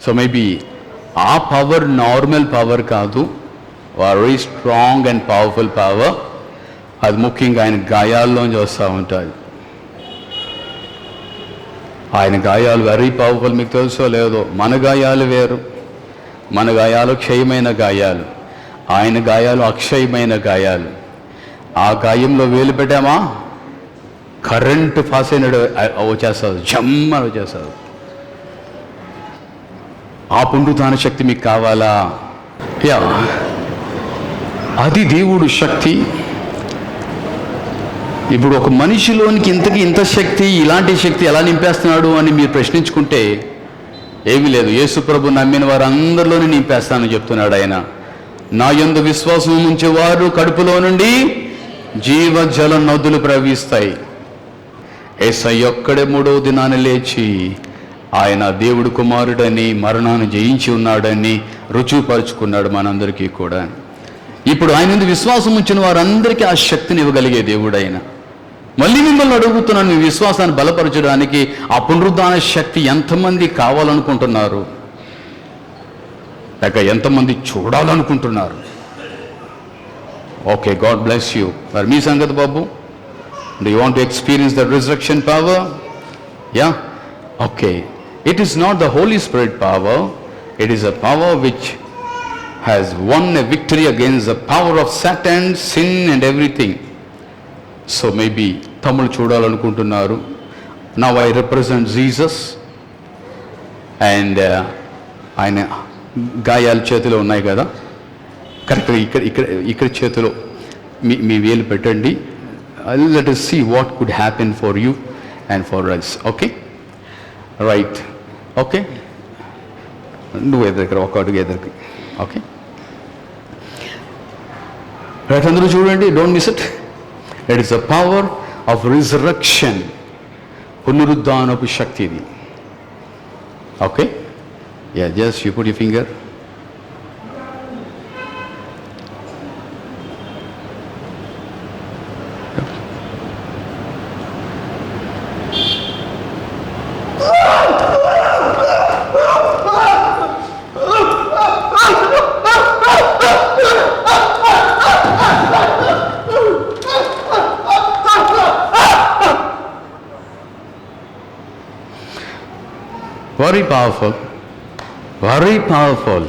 So maybe ఆ power normal power కాదు, very strong and powerful power. అది ముఖ్యంగా ఆయన గాయాల్లోంచి వస్తూ ఉంటుంది. ఆయన గాయాలు వెరీ పవర్ఫుల్. మీకు తెలుసో లేదో, మన గాయాలు వేరు. మన గాయాలు క్షయమైన గాయాలు, ఆయన గాయాలు అక్షయమైన గాయాలు. ఆ గాయంలో వేలు పెట్టామా, కరెంటు పాస్ అయినాడు వచ్చేస్తుంది, జమ్మని వచ్చేస్తుంది. ఆ పునరుత్థాన శక్తి మీకు కావాలా? యా, అది దేవుడు శక్తి. ఇప్పుడు ఒక మనిషిలోనికి ఇంత శక్తి, ఇలాంటి శక్తి ఎలా నింపేస్తున్నాడు అని మీరు ప్రశ్నించుకుంటే ఏమీ లేదు. యేసు ప్రభు నమ్మిన వారు అందరిలోనే నింపేస్తానని చెప్తున్నాడు ఆయన. నా యందు విశ్వాసం ఉంచేవారు కడుపులో నుండి జీవజల నదులు ప్రవహిస్తాయి. యేసయ్య ఒక్కడే మూడవ దినాన లేచి ఆయన దేవుడు కుమారుడని, మరణాన్ని జయించి ఉన్నాడని రుజువుపరుచుకున్నాడు మనందరికీ కూడా. ఇప్పుడు ఆయన యందు విశ్వాసం ఉంచిన వారందరికీ ఆ శక్తిని ఇవ్వగలిగే దేవుడు ఆయన. మళ్ళీ మిమ్మల్ని అడుగుతున్నాను, మీ విశ్వాసాన్ని బలపరచడానికి ఆ పునరుద్ధాన శక్తి ఎంతమంది కావాలనుకుంటున్నారు, లేక ఎంతమంది చూడాలనుకుంటున్నారు? Okay, God bless you. మరి మీ సంగతి బాబు, do you want to experience the resurrection power? Yeah, okay. It is not the Holy Spirit power, it is a power which has won a victory against the power of Satan, sin and everything. So maybe తమ్ముడు చూడాలనుకుంటున్నారు. Now I represent Jesus and ఆయన గాయాలు చేతిలో ఉన్నాయి కదా, కరెక్ట్గా ఇక్కడ చేతిలో మీ వేలు పెట్టండి. Let us see what could happen for you and for us. Okay, right, okay. నువ్వు ఎదురు ఒక అడుగు ఎదురుకి. ఓకే, రైట్, అందరూ చూడండి, don't miss it. It is the power of resurrection, పునరుద్ధానపు శక్తి ఇది. Okay, yeah, just you put your finger. Very powerful, very powerful.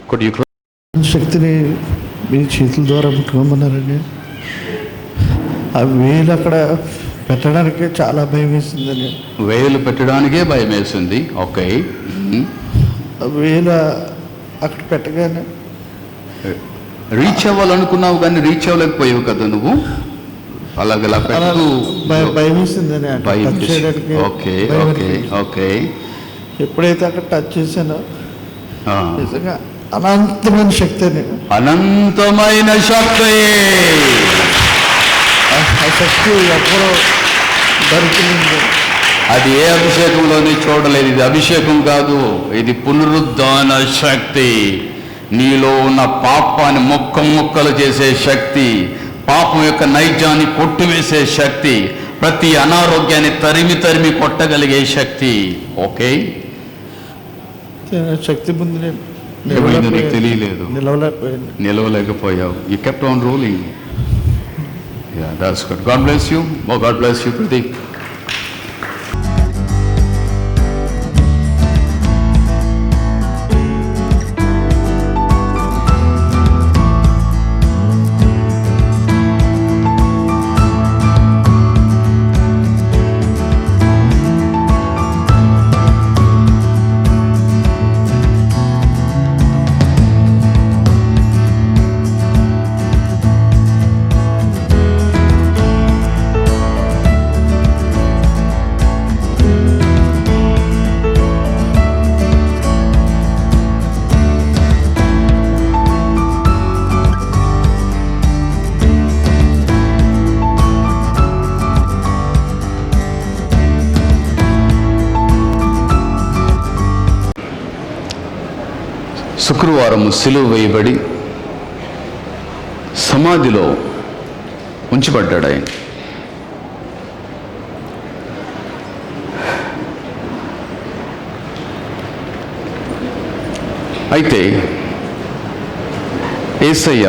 Could you శక్తిని మీ చేతుల ద్వారా ముట్టుకోమన్నారండి. ఆ వేలు అక్కడ పెట్టడానికే చాలా భయం వేసిందండి. వేలు పెట్టడానికే భయం వేసింది. ఓకే, ఆ వేలు అక్కడ పెట్టగానే రీచ్ అవ్వాలనుకున్నావు కానీ రీచ్ అవ్వలేకపోయావు కదా నువ్వు. అలాగలా భయం వేసిందని. Okay okay okay. ఎప్పుడైతే అక్కడ టచ్ చేశానో నిజంగా అనంతమైన శక్తి అని, అనంతమైన శక్తి. ఆ శక్తి ఎప్పుడో దొరికింది. అది ఏ అభిషేకంలోనే చూడలేదు. ఇది అభిషేకం కాదు, ఇది పునరుద్ధాన శక్తి. నీలో ఉన్న పాపాన్ని ముక్కలు చేసే శక్తి, పాపం యొక్క నైజాన్ని కొట్టివేసే శక్తి, ప్రతి అనారోగ్యాన్ని తరిమి కొట్టగలిగే శక్తి. ఓకే, శక్తి ముందు నీకు తెలియలేదు, నిలవలేకపోయావు. You kept on rolling. Yeah, that's good. God bless you. God bless you Pradeep. శుక్రవారం సిలువ వేయబడి సమాధిలో ఉంచబడ్డాడు ఆయన. అయితే యేసయ్య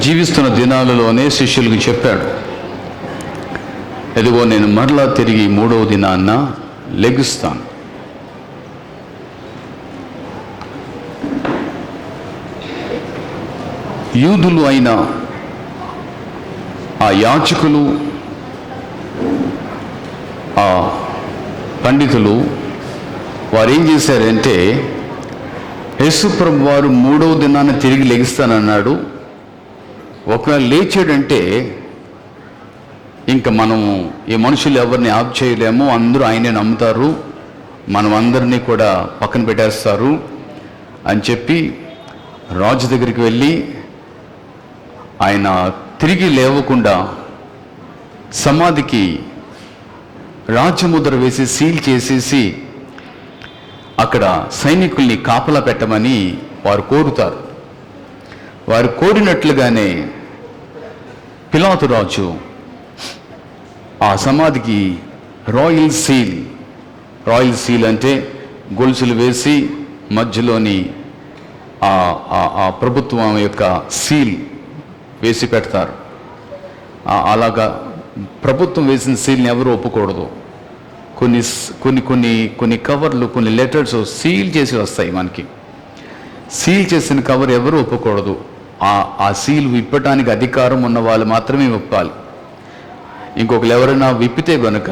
జీవిస్తున్న దినాలలోనే శిష్యులకు చెప్పాడు, ఎదుగో నేను మరలా తిరిగి 3వ దినాన్న లెగుస్తాను. యూదులు అయిన ఆ యాజకులు, ఆ పండితులు వారు ఏం చేశారంటే, యేసుప్రభు వారు 3వ దినాన్ని తిరిగి లెగిస్తానన్నాడు, ఒకవేళ లేచాడంటే ఇంకా మనము ఈ మనుషులు ఎవరిని ఆప్ చేయలేము, అందరూ ఆయనే నమ్ముతారు, మనం అందరినీ కూడా పక్కన పెట్టేస్తారు అని చెప్పి రాజు దగ్గరికి వెళ్ళి ఆయన తిరిగి లేవకుండా సమాధికి రాజముద్ర వేసి సీల్ చేసేసి అక్కడ సైనికుల్ని కాపలా పెట్టమని వారు కోరుతారు. వారు కోరినట్లుగానే పిలాతు రాజు ఆ సమాధికి రాయల్ సీల్ అంటే గొలుసులు వేసి మధ్యలోని ఆ ప్రభుత్వం యొక్క సీల్ వేసి పెడతారు. అలాగా ప్రభుత్వం వేసిన సీల్ని ఎవరు ఒప్పుకూడదు. కొన్ని కవర్లు, కొన్ని లెటర్స్ సీల్ చేసి వస్తాయి మనకి. సీల్ చేసిన కవర్ ఎవరు ఒప్పుకూడదు. ఆ సీల్ విప్పటానికి అధికారం ఉన్న వాళ్ళు మాత్రమే విప్పాలి. ఇంకొకరు ఎవరైనా విప్పితే కనుక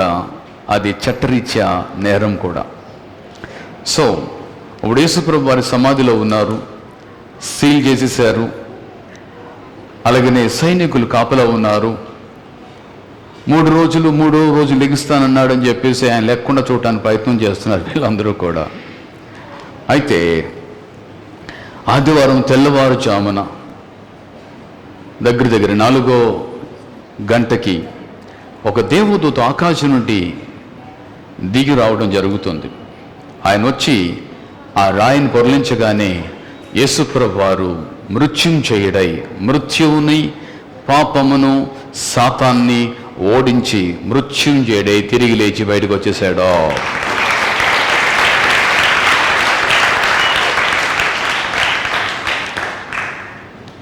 అది చట్టరీత్యా నేరం కూడా. సో ఇప్పుడు యేసుప్రభు వారి సమాధిలో ఉన్నారు, సీల్ చేసేసారు. అలాగనే సైనికులు కాపలా ఉన్నారు. 3 రోజులు 3వ రోజు లెగిస్తానన్నాడు అని చెప్పేసి ఆయన లేకుండా చూడటానికి ప్రయత్నం చేస్తున్నారు వీళ్ళందరూ కూడా. అయితే ఆదివారం తెల్లవారుజామున దగ్గర 4వ గంటకి ఒక దేవదూత ఆకాశం నుండి దిగి రావడం జరుగుతుంది. ఆయన వచ్చి ఆ రాయిని పొరలించగానే యేసుప్రభు వారు మృత్యుంజయుడై మృత్యువుని, పాపమును, సాతాన్ని ఓడించి మృత్యుంజయుడై తిరిగి లేచి బయటకు వచ్చేసాడు.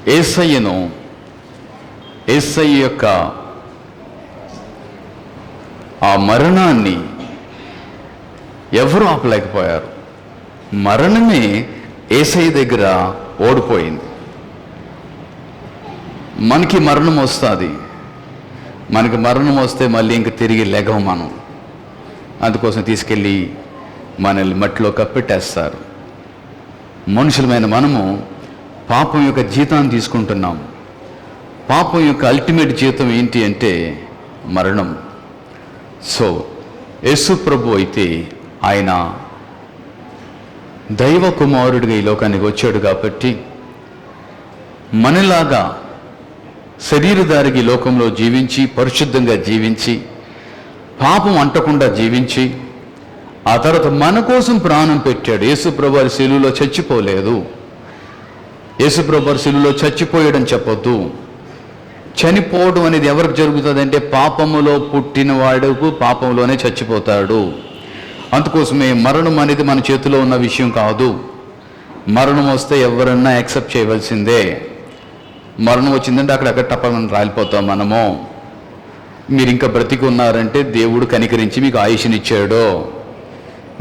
యేసయ్య యొక్క ఆ మరణాన్ని ఎవరు ఆపలేకపోయారు. మరణమే యేసయ్య దగ్గర ఓడిపోయింది. మనకి మరణం వస్తుంది, మనకి మరణం వస్తే మళ్ళీ ఇంక తిరిగి లెగం మనం. అందుకోసం తీసుకెళ్ళి మనల్ని మట్టిలో కప్పెట్టేస్తారు. మనుషులమైన మనము పాపం యొక్క జీతాన్ని తీసుకుంటున్నాం. పాపం యొక్క అల్టిమేట్ జీతం ఏంటి అంటే మరణం. సో యేసు ప్రభు అయితే ఆయన దైవ కుమారుడిగా ఈ లోకానికి వచ్చాడు కాబట్టి మనలాగా శరీరధారికి లోకంలో జీవించి, పరిశుద్ధంగా జీవించి, పాపం అంటకుండా జీవించి, ఆ తర్వాత మన కోసం ప్రాణం పెట్టాడు. యేసుప్రభు వారి శిలువలో చచ్చిపోలేదు. యేసుప్రభు వారి శిలువలో చచ్చిపోయాడని చెప్పొద్దు. చనిపోవడం అనేది ఎవరికి జరుగుతుందంటే పాపములో పుట్టినవాడుకు పాపంలోనే చచ్చిపోతాడు. అందుకోసమే మరణం అనేది మన చేతిలో ఉన్న విషయం కాదు. మరణం వస్తే ఎవరన్నా యాక్సెప్ట్ చేయవలసిందే. మరణం వచ్చిందంటే అక్కడక్కడ టప్పమని రాలిపోతాం మనము. మీరు ఇంకా బ్రతికి ఉన్నారంటే దేవుడు కనికరించి మీకు ఆయుష్నిచ్చాడు.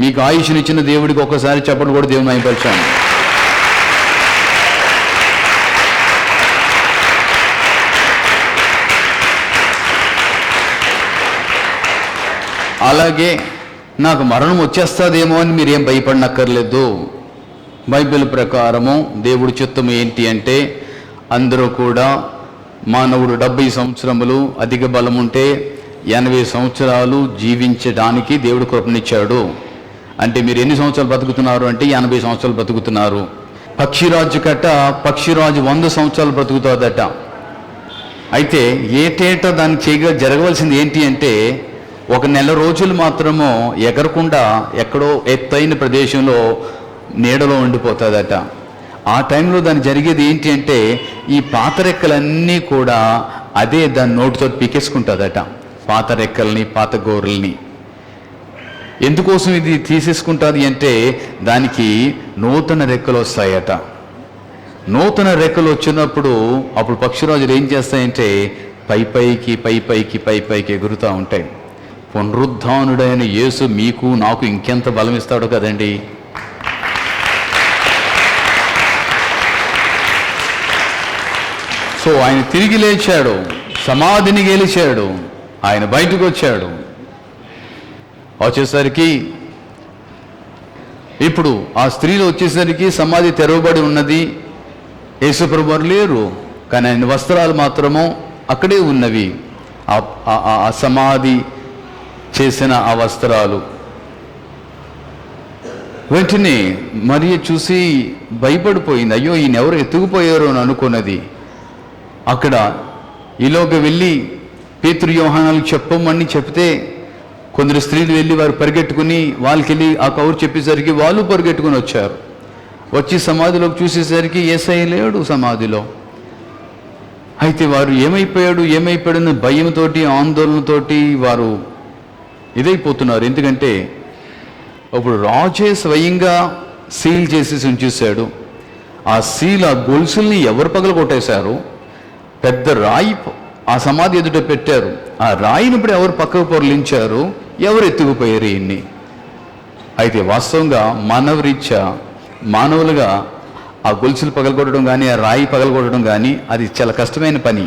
మీకు ఆయుష్నిచ్చిన దేవుడికి ఒక్కసారి చెప్పడం కూడా దేవుని అయిపోయాను. అలాగే నాకు మరణం వచ్చేస్తుందేమో అని మీరేం భయపడనక్కర్లేదు. బైబిల్ ప్రకారము దేవుడి చిత్తం ఏంటి అంటే అందరూ కూడా మానవుడు 70 సంవత్సరములు, అధిక బలం ఉంటే 80 సంవత్సరాలు జీవించడానికి దేవుడు కృపనిచ్చాడు. అంటే మీరు ఎన్ని సంవత్సరాలు బ్రతుకుతున్నారు అంటే 80 సంవత్సరాలు బ్రతుకుతున్నారు. పక్షిరాజు 100 సంవత్సరాలు బ్రతుకుతుందట. అయితే ఏటేటా దాన్ని జరగవలసింది ఏంటి అంటే 1 నెల రోజులు మాత్రము ఎగరకుండా ఎక్కడో ఎత్తైన ప్రదేశంలో నీడలో ఉండిపోతుందట. ఆ టైంలో దాన్ని జరిగేది ఏంటి అంటే ఈ పాత రెక్కలన్నీ కూడా అదే దాని నోటితో పీకేసుకుంటుందట. పాత రెక్కల్ని, పాత గోర్రల్ని. ఎందుకోసం ఇది తీసేసుకుంటుంది అంటే దానికి నూతన రెక్కలు వస్తాయట. నూతన రెక్కలు వచ్చినప్పుడు అప్పుడు పక్షిరాజులు ఏం చేస్తాయంటే పైపైకి ఎగురుతూ ఉంటాయి. పునరుద్ధానుడైన యేసు మీకు నాకు ఇంకెంత బలం ఇస్తాడు కదండి. సో ఆయన తిరిగి లేచాడు, సమాధిని గెలిచాడు, ఆయన బయటకు వచ్చాడు. వచ్చేసరికి ఇప్పుడు ఆ స్త్రీలు వచ్చేసరికి సమాధి తెరవబడి ఉన్నది. యేసుప్రభు వారు లేరు, కానీ ఆయన వస్త్రాలు మాత్రము అక్కడే ఉన్నవి. ఆ సమాధి చేసిన ఆ వస్త్రాలు. వెంటనే మరియ చూసి భయపడిపోయింది. అయ్యో ఈయన ఎవరు ఎత్తుకుపోయారు అని అనుకున్నది. అక్కడ ఈలోకి వెళ్ళి పేతురు యోహానాలకు చెప్పమని చెప్తే కొందరు స్త్రీలు వెళ్ళి వారు పరిగెట్టుకుని వాళ్ళకి వెళ్ళి ఆ కౌరు చెప్పేసరికి వాళ్ళు పరిగెట్టుకుని వచ్చారు. వచ్చి సమాధిలోకి చూసేసరికి యేసయ్య లేడు సమాధిలో. అయితే వారు ఏమైపోయాడని భయంతోటి ఆందోళనతోటి వారు ఇదైపోతున్నారు. ఎందుకంటే ఇప్పుడు రాజే స్వయంగా సీల్ చేసేసి ఉంచేశాడు. ఆ సీల్, ఆ గొలుసుల్ని ఎవరు పగలగొట్టేశారు? పెద్ద రాయి ఆ సమాధి ఎదుట పెట్టారు. ఆ రాయిని ఇప్పుడు ఎవరు పక్కకు పొరలించారు? ఎవరు ఎత్తుకుపోయారు ఈయన్ని? అయితే వాస్తవంగా మానవులుగా ఆ గొలుసులు పగలగొట్టడం కానీ ఆ రాయి పగలగొట్టడం కానీ అది చాలా కష్టమైన పని.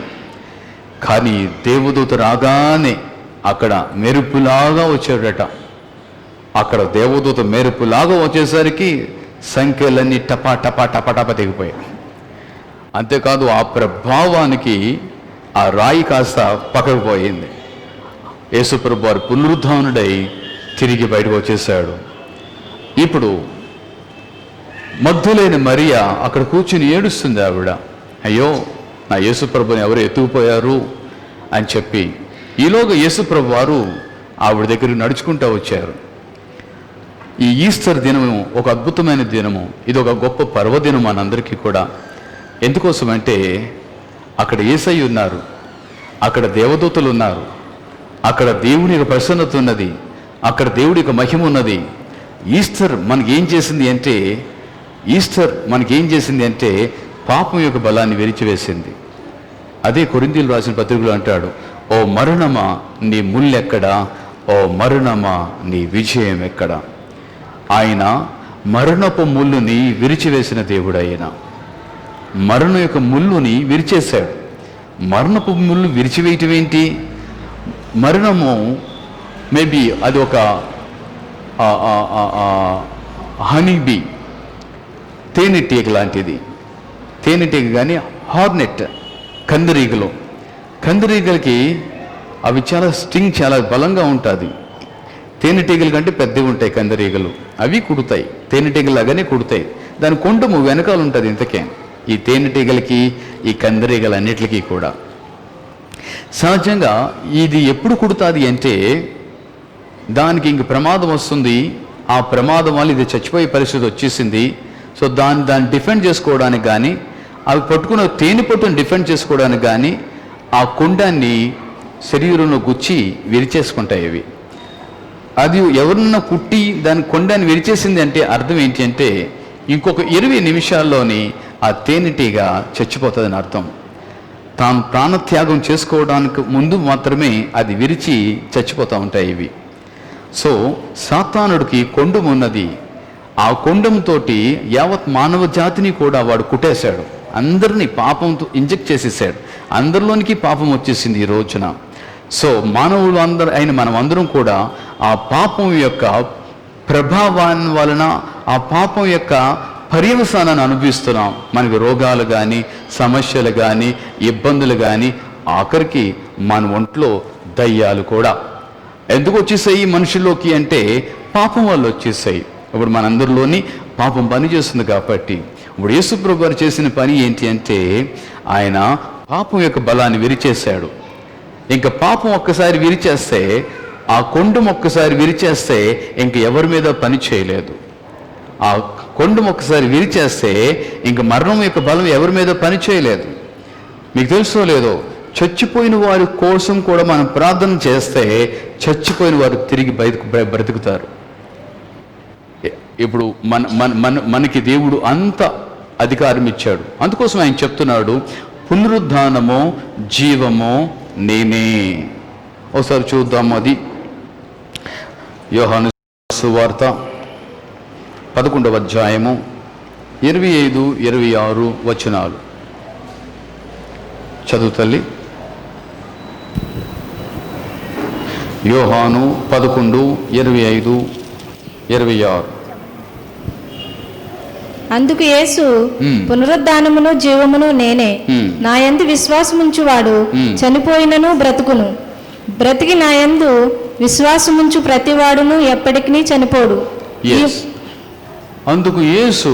కానీ దేవదూత రాగానే అక్కడ మెరుపులాగా వచ్చాడట. అక్కడ దేవదూత మెరుపులాగా వచ్చేసరికి సంఖ్యలన్నీ టపా టపా టపా టపా తెగిపోయాయి. అంతేకాదు ఆ ప్రభావానికి ఆ రాయి కాస్త పక్కకు పోయింది. యేసుప్రభు వారు పునరుద్ధానుడై తిరిగి బయటకు వచ్చేసాడు. ఇప్పుడు మగ్ధులైన మరియ అక్కడ కూర్చుని ఏడుస్తుంది. ఆవిడ, అయ్యో నా యేసుప్రభుని ఎవరు ఎత్తుకుపోయారు అని చెప్పి. ఈలోగా యేసుప్రభు వారు ఆవిడ దగ్గరికి నడుచుకుంటూ వచ్చారు. ఈ ఈస్టర్ దినము ఒక అద్భుతమైన దినము. ఇది ఒక గొప్ప పర్వదినం మనందరికీ కూడా. ఎందుకోసమంటే అక్కడ యేసయ్య ఉన్నారు, అక్కడ దేవదూతలు ఉన్నారు, అక్కడ దేవుని యొక్క ప్రసన్నత ఉన్నది, అక్కడ దేవుడి యొక్క మహిమ ఉన్నది. ఈస్టర్ మనకేం చేసింది అంటే పాపం యొక్క బలాన్ని విరిచివేసింది. అదే కొరింథీయులకు రాసిన పత్రికలో అంటాడు, ఓ మరణమా నీ ముల్లెక్కడా, ఓ మరణమా నీ విజయం ఎక్కడా. ఆయన మరణపు ముళ్ళుని విరిచివేసిన దేవుడు. ఆయన మరణం యొక్క ముళ్ళుని విరిచేశాడు. మరణపు ముళ్ళు విరిచివేయటం ఏంటి? మరణము మేబీ అది ఒక హనీబీ, తేనెటీగ లాంటిది. తేనెటీగ కానీ హార్నెట్, కందిరీగలకి అవి చాలా స్టింగ్ చాలా బలంగా ఉంటుంది. తేనెటీగల కంటే పెద్దగా ఉంటాయి కందిరీగలు. అవి కుడతాయి, తేనెటీగలాగానే కుడతాయి. దాని కొండము వెనకాల ఉంటుంది. ఇంతకే ఈ తేనెటీగలకి ఈ కందిరీగలన్నిటికీ కూడా సహజంగా ఇది ఎప్పుడు కుడుతుంది అంటే దానికి ఇంక ప్రమాదం వస్తుంది. ఆ ప్రమాదం వల్ల ఇది చచ్చిపోయే పరిస్థితి వచ్చేసింది. సో దాన్ని డిఫెండ్ చేసుకోవడానికి కానీ, అవి పట్టుకున్న తేనె పట్టును డిఫెండ్ చేసుకోవడానికి కానీ ఆ కొండాన్ని శరీరంలో గుచ్చి విరిచేసుకుంటాయి అవి. అది ఎవరన్నా కుట్టి దాని కొండాన్ని విరిచేసింది అంటే అర్థం ఏంటి అంటే ఇంకొక 20 నిమిషాల్లోని ఆ తేనెటీగ చచ్చిపోతుందని అర్థం. తాను ప్రాణత్యాగం చేసుకోవడానికి ముందు మాత్రమే అది విరిచి చచ్చిపోతూ ఉంటాయి ఇవి. సో సాతానుడికి కొండం ఉన్నది. ఆ కొండంతో యావత్ మానవ జాతిని కూడా వాడు కుట్టేశాడు. అందరినీ పాపంతో ఇంజెక్ట్ చేసేసాడు. అందరిలోనికి పాపం వచ్చేసింది ఈ రోజున. సో మానవులు అయిన మనం అందరం కూడా ఆ పాపం యొక్క ప్రభావాన్ని వలన ఆ పాపం యొక్క పర్యవసానాన్ని అనుభవిస్తున్నాం. మనకు రోగాలు కానీ, సమస్యలు కానీ, ఇబ్బందులు కానీ, ఆఖరికి మన ఒంట్లో దయ్యాలు కూడా ఎందుకు వచ్చేసాయి మనుషుల్లోకి అంటే పాపం వల్ల వచ్చేసాయి. ఇప్పుడు మనందరిలోని పాపం పని చేస్తుంది కాబట్టి ఇప్పుడు యేసుప్రభు గారు చేసిన పని ఏంటి అంటే ఆయన పాపం యొక్క బలాన్ని విరిచేశాడు. ఇంకా పాపం ఒక్కసారి విరిచేస్తే, ఆ కొండం ఒక్కసారి విరిచేస్తే ఇంక ఎవరి మీద పని చేయలేదు. ఆ కొండం ఒక్కసారి విరిచేస్తే ఇంక మరణం యొక్క బలం ఎవరి మీద పని చేయలేదు. మీకు తెలుసో లేదో, చచ్చిపోయిన వారి కోసం కూడా మనం ప్రార్థన చేస్తే చచ్చిపోయిన వారు తిరిగి బ్రతుకుతారు. ఇప్పుడు మనకి దేవుడు అంత అధికారం ఇచ్చాడు. అందుకోసం ఆయన చెప్తున్నాడు, పునరుద్ధానము జీవము నేనే. ఒకసారి చూద్దాము, అది యోహాను సువార్త 11వ అధ్యాయము 25-26 వచనాలు. చదువు తల్లి. యోహాను 11:25-26. అందుకు యేసు, పునరుద్ధానమును జీవమును నేనే. నా యందు విశ్వాసముంచువాడు చనిపోయినను బ్రతుకును, బ్రతికి నా యందు విశ్వాసముంచు ప్రతివాడును ఎప్పటికీ చనిపోడు. అందుకు యేసు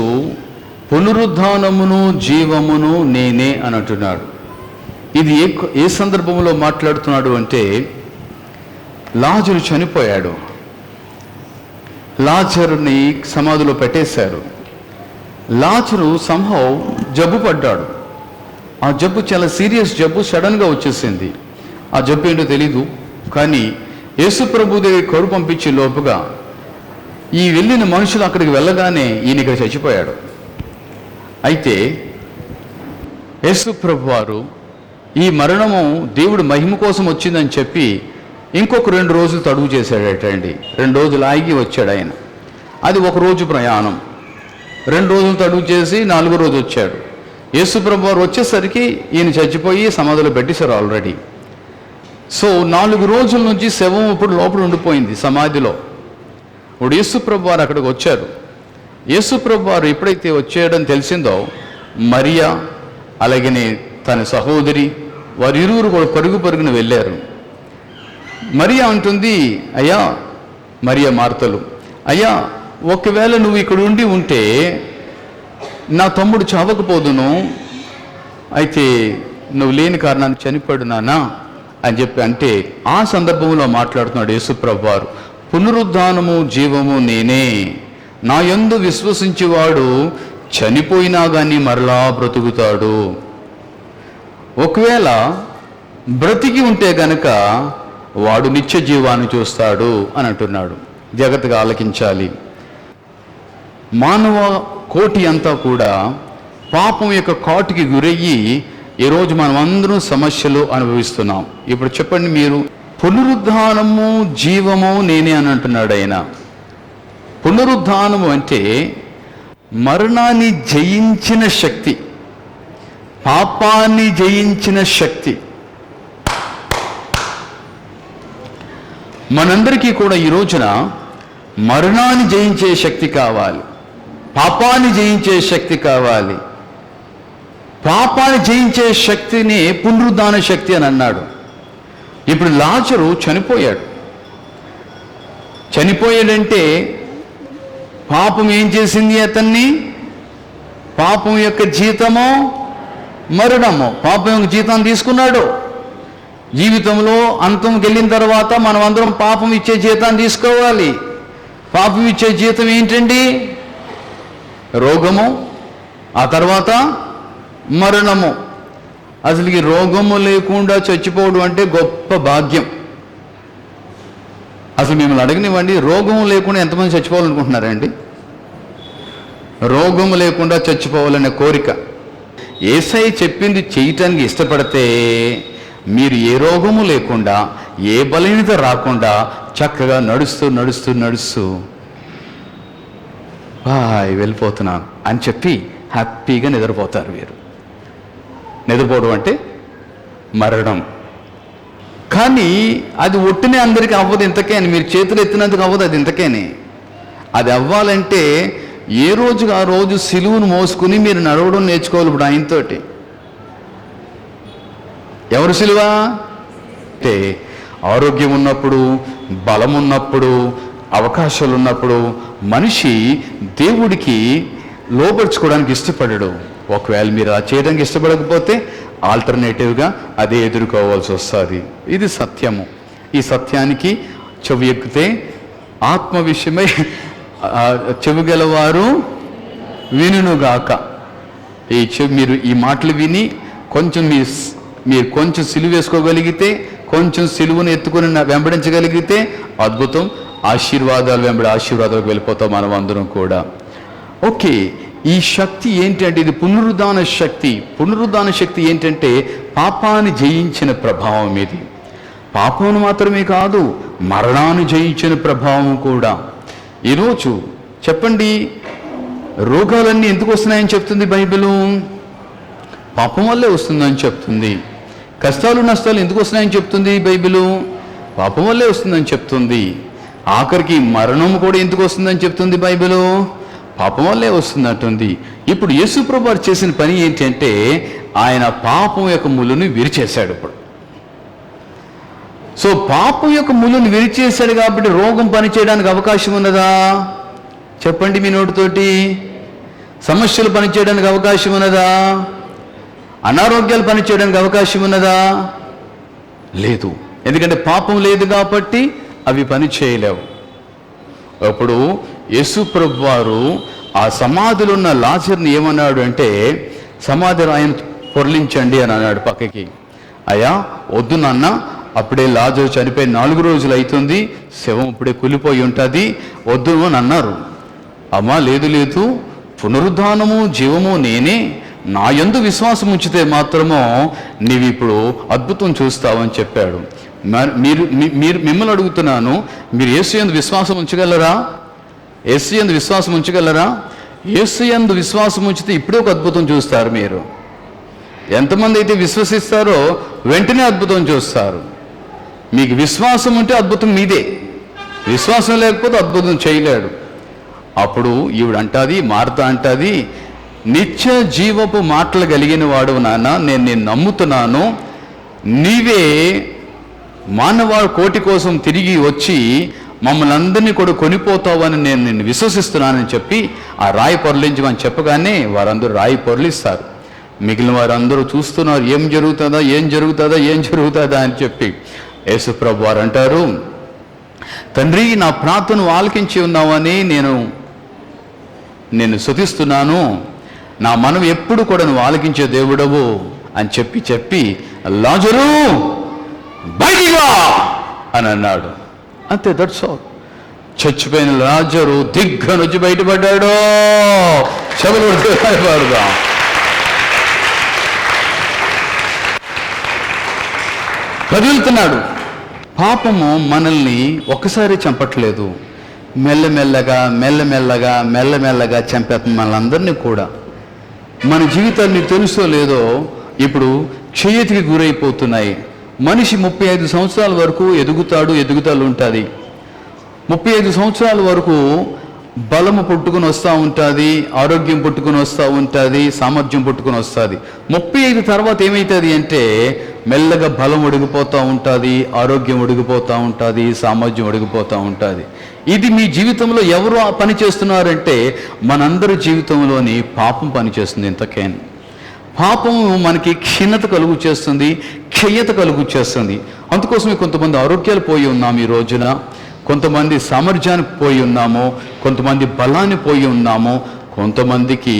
పునరుద్ధానమును జీవమును నేనే అని అంటున్నాడు. ఇది ఏ సందర్భంలో మాట్లాడుతున్నాడు అంటే, లాజరు చనిపోయాడు, లాజరుని సమాధిలో పెట్టేశారు. లాజరు సంహౌ జబ్బు పడ్డాడు. ఆ జబ్బు చాలా సీరియస్ జబ్బు, సడన్గా వచ్చేసింది. ఆ జబ్బు ఏంటో తెలీదు, కానీ యేసు ప్రభు దగ్గర కరు పంపించే లోపుగా ఈ వెళ్ళిన మనుషులు అక్కడికి వెళ్ళగానే ఈయన ఇక్కడ చచ్చిపోయాడు. అయితే యేసు ప్రభు వారు ఈ మరణము దేవుడు మహిమ కోసం వచ్చిందని చెప్పి ఇంకొక 2 రోజులు తడువు చేశాడటండి. 2 రోజులు ఆగి వచ్చాడు ఆయన. అది 1 రోజు ప్రయాణం. 2 రోజులు తడువు చేసి 4వ రోజు వచ్చాడు. యేసు ప్రభు వారు వచ్చేసరికి ఈయన చచ్చిపోయి సమాధిలో పెట్టేశారు ఆల్రెడీ. సో 4 రోజుల నుంచి శవం ఇప్పుడు లోపల ఉండిపోయింది సమాధిలో. ఇప్పుడు యేసు ప్రభు వారు అక్కడికి వచ్చారు. యేసు ప్రభు వారు ఎప్పుడైతే వచ్చాడని తెలిసిందో, మరియా అలాగనే తన సహోదరి వారిరువురు కూడా పరుగున వెళ్ళారు. మరియా అంటుంది, అయ్యా, మరియా మార్తలు, అయ్యా, ఒకవేళ నువ్వు ఇక్కడ ఉంటే నా తమ్ముడు చావకపోదును, అయితే నువ్వు లేని కారణాన్ని చనిపోయాడు నానా అని చెప్పి అంటే, ఆ సందర్భంలో మాట్లాడుతున్నాడు యేసు ప్రభు వారు, పునరుద్ధానము జీవము నేనే, నా యందు విశ్వసించేవాడు చనిపోయినా కానీ మరలా బ్రతుకుతాడు. ఒకవేళ బ్రతికి ఉంటే గనక వాడు నిత్య జీవాన్ని చూస్తాడు అని అంటున్నాడు. జాగ్రత్తగా ఆలకించాలి. మానవ కోటి అంతా కూడా పాపం యొక్క కాటుకి గురయ్యి ఈరోజు మనం అందరం సమస్యలు అనుభవిస్తున్నాం. ఇప్పుడు చెప్పండి మీరు, పునరుద్ధానము జీవము నేనే అని అంటున్నాడు ఆయన. పునరుద్ధానము అంటే మరణాన్ని జయించిన శక్తి, పాపాన్ని జయించిన శక్తి. మనందరికీ కూడా ఈ రోజున మరణాన్ని జయించే శక్తి కావాలి, పాపాన్ని జయించే శక్తి కావాలి. పాపాన్ని జయించే శక్తిని పునరుద్ధాన శక్తి అని అన్నాడు. ఇప్పుడు లాజరు చనిపోయాడంటే పాపం ఏం చేసింది అతన్ని? పాపం యొక్క జీతము మరణము. పాపం యొక్క జీతం తీసుకున్నాడు. జీవితంలో అంతంకి వెళ్ళిన తర్వాత మనం అందరం పాపం ఇచ్చే జీతాన్ని తీసుకోవాలి. పాపం ఇచ్చే జీతం ఏంటండి? రోగము, ఆ తర్వాత మరణము. అసలుకి రోగము లేకుండా చచ్చిపోవడం అంటే గొప్ప భాగ్యం. అసలు మిమ్మల్ని అడగనివ్వండి, రోగము లేకుండా ఎంతమంది చచ్చిపోవాలనుకుంటున్నారండి? రోగము లేకుండా చచ్చిపోవాలనే కోరిక. యేసయ్య చెప్పింది చేయటానికి ఇష్టపడితే మీరు ఏ రోగము లేకుండా, ఏ బలహీనత రాకుండా చక్కగా నడుస్తూ వెళ్ళిపోతున్నాను అని చెప్పి హ్యాపీగా నిద్రపోతారు. మీరు నిద్రపోవడం అంటే మరణం. కానీ అది ఒట్టినే అందరికీ అవ్వదు ఇంతకే అని, మీరు చేతులు ఎత్తినందుకు అవ్వదు అది ఇంతకేనే. అది అవ్వాలంటే ఏ రోజుకి ఆ రోజు సిలువును మోసుకుని మీరు నడవడం నేర్చుకోవాలి. ఇప్పుడు ఆయనతోటి ఎవరు సిలువ అంటే, ఆరోగ్యం ఉన్నప్పుడు, బలం ఉన్నప్పుడు, అవకాశాలు ఉన్నప్పుడు మనిషి దేవుడికి లోపరుచుకోవడానికి ఇష్టపడడు. ఒకవేళ మీరు అలా చేయడానికి ఇష్టపడకపోతే ఆల్టర్నేటివ్గా అదే ఎదుర్కోవాల్సి వస్తుంది. ఇది సత్యము. ఈ సత్యానికి చెవి ఎక్కితే ఆత్మ విషయమై చెవి గలవారు వినుగాక. మీరు ఈ మాటలు విని మీరు కొంచెం సిలువ వేసుకోగలిగితే, కొంచెం సిలువను ఎత్తుకుని వెంబడించగలిగితే అద్భుతం. ఆశీర్వాదాలు వెంబడి ఆశీర్వాదాలకు వెళ్ళిపోతాం మనం అందరం కూడా. ఓకే, ఈ శక్తి ఏంటంటే ఇది పునరుద్ధాన శక్తి. పునరుద్ధాన శక్తి ఏంటంటే పాపాన్ని జయించిన ప్రభావం ఇది. పాపం మాత్రమే కాదు, మరణాన్ని జయించిన ప్రభావం కూడా. ఈరోజు చెప్పండి, రోగాలన్నీ ఎందుకు వస్తున్నాయని చెప్తుంది బైబిలు? పాపం వల్లే వస్తుందని చెప్తుంది. కష్టాలు నష్టాలు ఎందుకు వస్తున్నాయని చెప్తుంది బైబిలు? పాపం వల్లే వస్తుందని చెప్తుంది. ఆఖరికి మరణం కూడా ఎందుకు వస్తుందని చెప్తుంది బైబిలు? పాపం వల్లే వస్తుందంటుంది. ఇప్పుడు యేసుప్రభు వారు చేసిన పని ఏంటంటే ఆయన పాపం యొక్క ముళ్ళుని విరిచేశాడు. ఇప్పుడు సో పాపం యొక్క ముళ్ళుని విరిచేశాడు కాబట్టి రోగం పనిచేయడానికి అవకాశం ఉన్నదా? చెప్పండి మీ నోటితోటి. సమస్యలు పనిచేయడానికి అవకాశం ఉన్నదా? అనారోగ్యాలు పనిచేయడానికి అవకాశం ఉన్నదా? లేదు. ఎందుకంటే పాపం లేదు కాబట్టి అవి పని చేయలేవు. అప్పుడు యేసు ప్రభు వారు ఆ సమాధిలో ఉన్న లాజర్ని ఏమన్నాడు అంటే, సమాధి ఆయన పొరలించండి అని అన్నాడు పక్కకి. అయ్యా వద్దు నాన్న, అప్పుడే లాజరు చనిపోయి 4 రోజులు అవుతుంది, శవం ఇప్పుడే కూలిపోయి ఉంటుంది, వద్దు అని అన్నారు. అమ్మా లేదు లేదు, పునరుద్ధానము జీవము నేనే, నా యందు విశ్వాసం ఉంచితే మాత్రమో నీవు ఇప్పుడు అద్భుతం చూస్తావని చెప్పాడు. మిమ్మల్ని అడుగుతున్నాను, మీరు యేసు యందు విశ్వాసం ఉంచగలరా? యేసు యందు విశ్వాసం ఉంచగలరా? యేసు యందు విశ్వాసం ఉంచితే ఇప్పుడే ఒక అద్భుతం చూస్తారు. మీరు ఎంతమంది అయితే విశ్వసిస్తారో వెంటనే అద్భుతం చూస్తారు. మీకు విశ్వాసం ఉంటే అద్భుతం మీదే, విశ్వాసం లేకపోతే అద్భుతం చేయలేడు. అప్పుడు ఈవిడ అంటాది, మార్త అంటాది, నిత్య జీవపు మాటలు కలిగిన వాడు నాన్న, నేను నిన్ను నమ్ముతున్నాను, నీవే మానవాళి కోటి కోసం తిరిగి వచ్చి మమ్మల్ని అందరినీ కూడా కొనిపోతావని నేను నిన్ను విశ్వసిస్తున్నానని చెప్పి ఆ రాయి పొరలించమని చెప్పగానే వారందరూ రాయి పొరలిస్తారు. మిగిలిన వారందరూ చూస్తున్నారు, ఏం జరుగుతుందా ఏం జరుగుతుందా ఏం జరుగుతుందా అని చెప్పి. యేసు ప్రభు వారు అంటారు, తండ్రి నా ప్రార్థన ఆలకించి ఉన్నావని నేను స్తుతిస్తున్నాను, నా మనం ఎప్పుడు కూడా నువ్వు ఆలకించే దేవుడవు అని చెప్పి లాజరు బయటిగా అని అన్నాడు. అంతే, దట్స్ ఆల్. చచ్చిపోయిన లాజరు దిగ్గనొచ్చి బయటపడ్డాడు. చెవులు పడదాం. కదులుతున్నాడు. పాపము మనల్ని ఒక్కసారి చంపట్లేదు, మెల్లమెల్లగా చంపేస్తుంది మనల్ని కూడా. మన జీవితాలు నీకు తెలుసో లేదో ఇప్పుడు క్షయతికి గురైపోతున్నాయి. మనిషి 35 సంవత్సరాల వరకు ఎదుగుదల ఉంటుంది. 35 సంవత్సరాల వరకు బలము పుట్టుకుని వస్తూ ఉంటుంది, ఆరోగ్యం పుట్టుకుని వస్తూ ఉంటుంది, సామర్థ్యం పుట్టుకుని వస్తుంది. 35 తర్వాత ఏమవుతుంది అంటే మెల్లగా బలం ఒడిగిపోతూ ఉంటుంది, ఆరోగ్యం ఒడిగిపోతూ ఉంటుంది, సామర్థ్యం ఒడిగిపోతూ ఉంటుంది. ఇది మీ జీవితంలో ఎవరు పని చేస్తున్నారంటే మనందరి జీవితంలోని పాపం పనిచేస్తుంది. ఇంతకేం పాపం మనకి క్షీణత కలుగు చేస్తుంది, క్షయత కలుగు చేస్తుంది. అందుకోసమే కొంతమంది ఆరోగ్యాలు పోయి ఉన్నాము ఈ రోజున, కొంతమంది సామర్థ్యానికి పోయి ఉన్నాము, కొంతమంది బలాన్ని పోయి ఉన్నాము, కొంతమందికి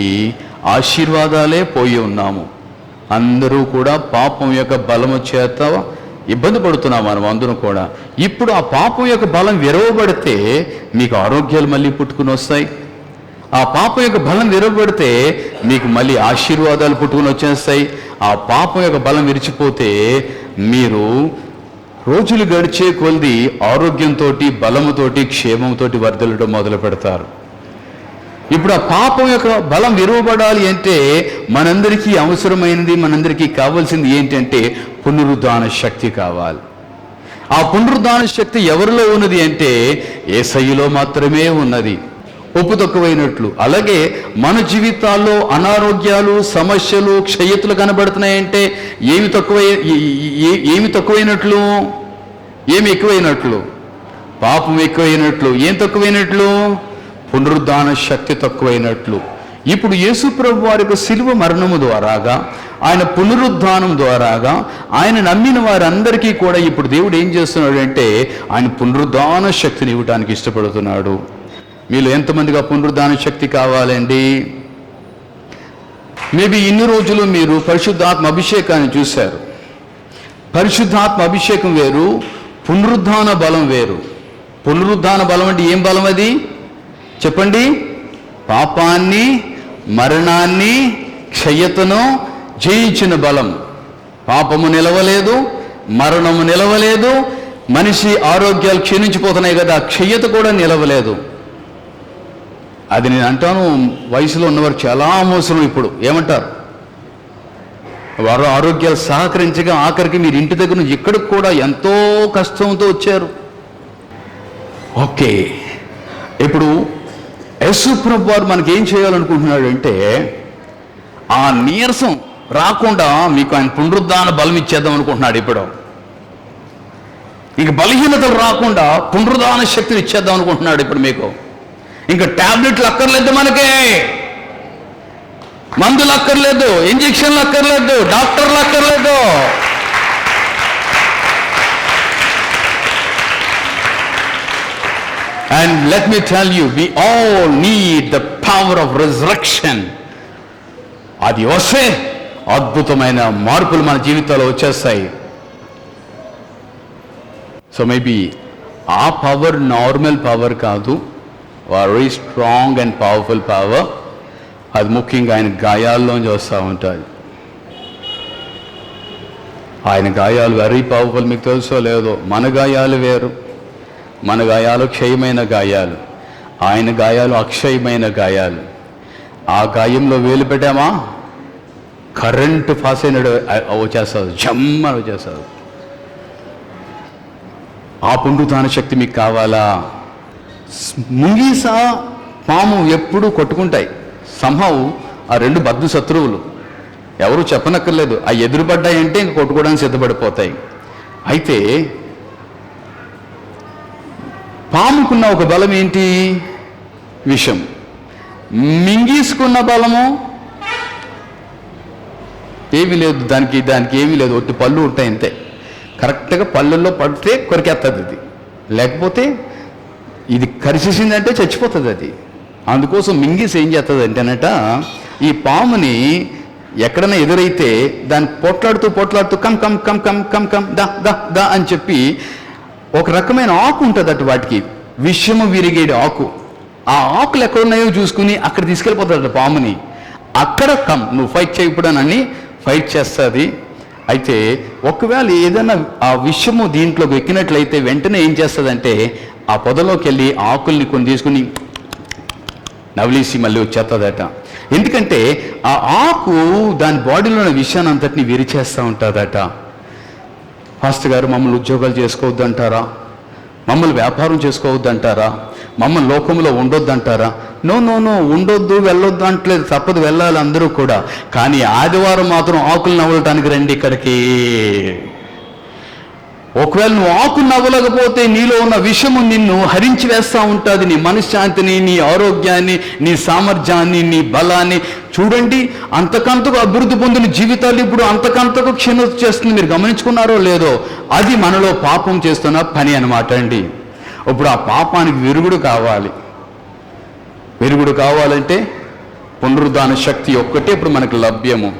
ఆశీర్వాదాలే పోయి ఉన్నాము. అందరూ కూడా పాపం యొక్క బలము చేత ఇబ్బంది పడుతున్నాం మనం అందరం కూడా. ఇప్పుడు ఆ పాపం యొక్క బలం విరవబడితే మీకు ఆరోగ్యాలు మళ్ళీ పుట్టుకుని వస్తాయి. ఆ పాపం యొక్క బలం విరవబడితే మీకు మళ్ళీ ఆశీర్వాదాలు పుట్టుకుని వచ్చేస్తాయి. ఆ పాపం యొక్క బలం విరిచిపోతే మీరు రోజులు గడిచే కొద్ది ఆరోగ్యంతో, బలముతోటి, క్షేమంతో వర్ధిల్లడం మొదలు పెడతారు. ఇప్పుడు ఆ పాపం యొక్క బలం విరవబడాలి అంటే మనందరికీ అవసరమైనది, మనందరికీ కావాల్సింది ఏంటంటే పునరుద్ధాన శక్తి కావాలి. ఆ పునరుద్ధాన శక్తి ఎవరిలో ఉన్నది అంటే యేసయ్యలో మాత్రమే ఉన్నది. ఉప్పు తక్కువైనట్లు అలాగే మన జీవితాల్లో అనారోగ్యాలు, సమస్యలు, క్షయతులు కనబడుతున్నాయంటే ఏమి తక్కువైనట్లు? ఏమి ఎక్కువైనట్లు? పాపం ఎక్కువైనట్లు. ఏం తక్కువైనట్లు? పునరుద్ధాన శక్తి తక్కువైనట్లు. ఇప్పుడు యేసు ప్రభు వారి యొక్క శిలువ మరణము ద్వారాగా, ఆయన పునరుద్ధానం ద్వారాగా ఆయన నమ్మిన వారందరికీ కూడా ఇప్పుడు దేవుడు ఏం చేస్తున్నాడు అంటే ఆయన పునరుద్ధాన శక్తిని ఇవ్వడానికి ఇష్టపడుతున్నాడు. మీలో ఎంతమందిగా పునరుద్ధాన శక్తి కావాలండి? మేబీ ఇన్ని రోజులు మీరు పరిశుద్ధాత్మ అభిషేకాన్ని చూశారు. పరిశుద్ధాత్మ అభిషేకం వేరు, పునరుద్ధాన బలం వేరు. పునరుద్ధాన బలం అంటే ఏం బలం అది చెప్పండి? పాపాన్ని, మరణాన్ని, క్షయతను జయించిన బలం. పాపము నిలవలేదు, మరణము నిలవలేదు, మనిషి ఆరోగ్యాలు క్షీణించిపోతున్నాయి కదా, క్షయత కూడా నిలవలేదు. అది నేను అంటాను, వయసులో ఉన్నవారు చాలా మోసరం. ఇప్పుడు ఏమంటారు? వారు ఆరోగ్యాలు సహకరించగా ఆఖరికి మీరు ఇంటి దగ్గర నుంచి ఇక్కడికి కూడా ఎంతో కష్టంతో వచ్చారు. ఓకే, ఇప్పుడు యేసు ప్రభు వారు మనకేం చేయాలనుకుంటున్నాడు అంటే, ఆ నీరసం రాకుండా మీకు ఆయన పునరుద్ధాన బలం ఇచ్చేద్దాం అనుకుంటున్నాడు. ఇప్పుడు ఇంక బలహీనతలు రాకుండా పునరుద్ధాన శక్తిని ఇచ్చేద్దాం అనుకుంటున్నాడు. ఇప్పుడు మీకు ఇంకా టాబ్లెట్లు అక్కర్లేదు, మనకే మందులు అక్కర్లేదు, ఇంజక్షన్లు అక్కర్లేదు, డాక్టర్లు అక్కర్లేదు. And let me tell you, we all need the power of resurrection. అది వస్తే అద్భుతమైన మార్పులు మన జీవితాల్లో వచ్చేస్తాయి. సో మేబీ ఆ పవర్ నార్మల్ పవర్ కాదు, very strong and powerful power. అది ముఖ్యంగా ఆయన గాయాల్లోంచి వస్తూ ఉంటుంది. ఆయన గాయాలు వెరీ పవర్ఫుల్. మీకు తెలుసో లేదో, మన గాయాలు వేరు. మన గాయాలు క్షయమైన గాయాలు, ఆయన గాయాలు అక్షయమైన గాయాలు. ఆ గాయంలో వేలు పెట్టామా, కరెంటు పాస్ అయినాడు వచ్చేస్తుంది, జమ్మని వచ్చేస్తుంది. ఆ పునరుద్ధాన శక్తి మీకు కావాలా? ముంగీస, పాము ఎప్పుడూ కొట్టుకుంటాయి. సంహవ్ ఆ రెండు బద్దు శత్రువులు, ఎవరు చెప్పనక్కర్లేదు. ఆ ఎదురుపడ్డాయంటే ఇంక కొట్టుకోవడానికి సిద్ధపడిపోతాయి. అయితే పాముకున్న ఒక బలం ఏంటి? విషం. మింగీసుకున్న బలము ఏమీ లేదు. దానికి ఏమీ లేదు, ఒట్టి పళ్ళు ఉంటాయి అంతే. కరెక్ట్గా పళ్ళల్లో పడితే కొరికేస్తుంది అది, లేకపోతే ఇది కరిచేసిందంటే చచ్చిపోతుంది అది. అందుకోసం మింగీసి ఏం చేస్తుంది అంటేనట, ఈ పాముని ఎక్కడైనా ఎదురైతే దాన్ని పోట్లాడుతూ come come come come come come దా దా దా అని చెప్పి ఒక రకమైన ఆకు ఉంటుంది అటు, వాటికి విషము విరిగేడు ఆకు. ఆ ఆకులు ఎక్కడున్నాయో చూసుకుని అక్కడ తీసుకెళ్ళిపోతాడు పాముని. అక్కడ కమ్, నువ్వు ఫైట్ చేయకూడనని ఫైట్ చేస్తుంది. అయితే ఒకవేళ ఏదైనా ఆ విషము దీంట్లోకి ఎక్కినట్లయితే వెంటనే ఏం చేస్తుందంటే, ఆ పొదలోకి వెళ్ళి ఆకుల్ని కొన్ని తీసుకుని నవలేసి మళ్ళీ వచ్చేస్తుందట. ఎందుకంటే ఆ ఆకు దాని బాడీలో ఉన్న విషయాన్ని అంతటిని విరిచేస్తూ ఉంటుందట. పాస్టర్ గారు, మమ్మల్ని ఉద్యోగాలు చేసుకోవద్దు అంటారా? మమ్మల్ని వ్యాపారం చేసుకోవద్దు అంటారా? మమ్మల్ని లోకంలో ఉండొద్దు అంటారా? నో నో నో, ఉండొద్దు వెళ్ళొద్దు అంటలేదు, తప్పదు, వెళ్ళాలి అందరూ కూడా. కానీ ఆదివారం మాత్రం ఆకులు నవ్వటానికి రండి ఇక్కడికి. ఒకవేళ నువ్వు ఆకులు నవ్వలేకపోతే నీలో ఉన్న విషము నిన్ను హరించి వేస్తూ ఉంటుంది. నీ మనశ్శాంతిని, నీ ఆరోగ్యాన్ని, నీ సామర్థ్యాన్ని, నీ బలాన్ని. చూడండి, అంతకంతకు అభివృద్ధి పొందిన జీవితాలు ఇప్పుడు అంతకంతకు క్షీణత చేస్తుంది. మీరు గమనించుకున్నారో లేదో, అది మనలో పాపం చేస్తున్న పని అన్నమాట అండి. ఇప్పుడు ఆ పాపానికి విరుగుడు కావాలి. విరుగుడు కావాలంటే పునరుద్ధాన శక్తి ఒక్కటే ఇప్పుడు మనకు లభ్యము.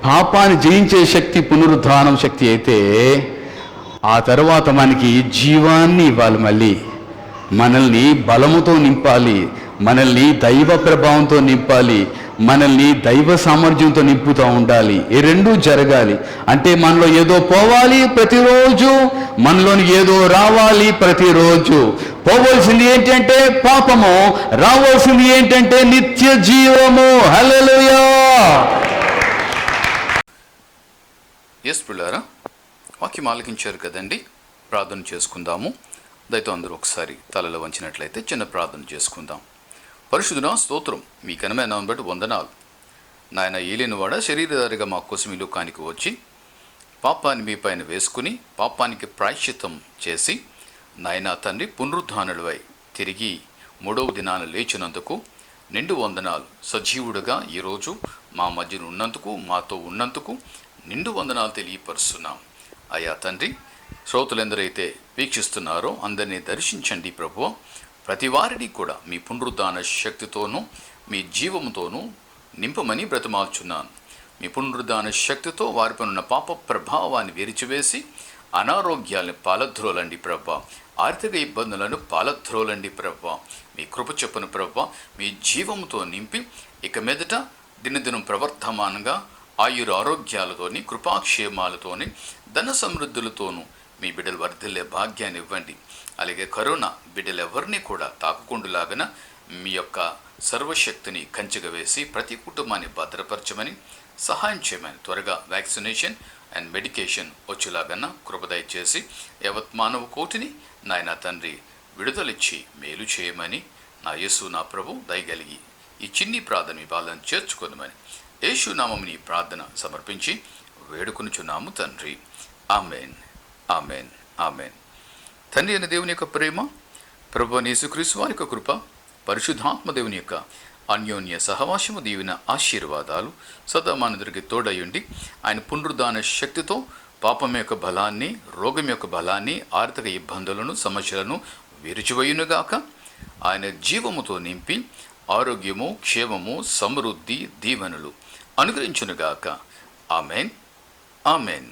పాపాన్ని జయించే శక్తి పునరుద్ధానం శక్తి అయితే, ఆ తర్వాత మనకి జీవాన్ని ఇవ్వాలి. మళ్ళీ మనల్ని బలముతో నింపాలి, మనల్ని దైవ ప్రభావంతో నింపాలి, మనల్ని దైవ సామర్థ్యంతో నింపుతూ ఉండాలి. ఈ రెండూ జరగాలి. అంటే మనలో ఏదో పోవాలి ప్రతిరోజు, మనలోని ఏదో రావాలి ప్రతిరోజు. పోవలసింది ఏంటంటే పాపము, రావాల్సింది ఏంటంటే నిత్య జీవము. హల్లెలూయా. ఎస్ పిల్లారా, వాక్యం ఆలకించారు కదండి. ప్రార్థన చేసుకుందాము. దయతో అందరూ ఒకసారి తలలో వంచినట్లయితే చిన్న ప్రార్థన చేసుకుందాం. పరిశుద్ధుడా, స్తోత్రం, మీ ఘనమైన నామమును బట్టి వందనాలు. నాయన, ఏలినవాడ శరీరధారిగా మా కోసం ఈ లోకానికి వచ్చి పాపాన్ని మీ పైన వేసుకుని పాపానికి ప్రాయశ్చిత్తం చేసి నాయన తండ్రి పునరుద్ధానుడివై తిరిగి 3వ దినాన లేచినందుకు నిండు వందనాలు. సజీవుడుగా ఈరోజు మా మధ్యన ఉన్నందుకు, మాతో ఉన్నందుకు నిండు వందనాలు తెలియపరుస్తున్నాం. అయ్యా తండ్రి, శ్రోతలందరైతే వీక్షిస్తున్నారో అందరినీ దర్శించండి ప్రభువా. ప్రతి వారిని కూడా మీ పునరుద్ధాన శక్తితోనూ మీ జీవముతోనూ నింపమని బ్రతిమాల్చున్నాను. మీ పునరుద్ధాన శక్తితో వారిపై ఉన్న పాప ప్రభావాన్ని విరిచివేసి అనారోగ్యాలను పాలద్రోలండి ప్రభా, ఆర్థిక ఇబ్బందులను పాలద్రోలండి ప్రభా. మీ కృప చొప్పున ప్రభా మీ జీవంతో నింపి ఇక మీదట దినదినం ప్రవర్తమానంగా ఆయుర ఆరోగ్యాలతోని, కృపాక్షేమాలతోని, ధన సమృద్ధులతోనూ మీ బిడ్డలు వర్ధిల్లే భాగ్యాన్ని ఇవ్వండి. అలాగే కరోనా బిడ్డలు ఎవరిని కూడా తాకుకుండులాగన మీ యొక్క సర్వశక్తిని కంచెగా వేసి ప్రతి కుటుంబాన్ని భద్రపరచమని, సహాయం చేయమని, త్వరగా వ్యాక్సినేషన్ అండ్ మెడికేషన్ వచ్చేలాగన్నా కృపదయ చేసి యావత్ మానవ కోటిని నాయన తండ్రి విడుదలిచ్చి మేలు చేయమని, నా యేసు నా ప్రభు దయగలిగి ఈ చిన్ని ప్రార్థన మీ బాలను చేర్చుకొనమని యేసు నామముని ప్రార్థన సమర్పించి వేడుకొనుచున్నాము తండ్రి. Amen, amen, amen. తండ్రి అయిన దేవుని యొక్క ప్రేమ, ప్రభు యేసుక్రీస్తు వారి యొక్క కృప, పరిశుద్ధాత్మ దేవుని యొక్క అన్యోన్య సహవాసము, దీవెన, ఆశీర్వాదాలు సదా మనందరికి తోడయుండి ఆయన పునరుద్ధాన శక్తితో పాపం యొక్క బలాన్ని, రోగం యొక్క బలాన్ని, ఆర్థిక ఇబ్బందులను, సమస్యలను విరుచువయునుగాక. ఆయన జీవముతో నింపి ఆరోగ్యము, క్షేమము, సమృద్ధి, దీవెనలు అనుగ్రహించునుగాక. Amen, amen.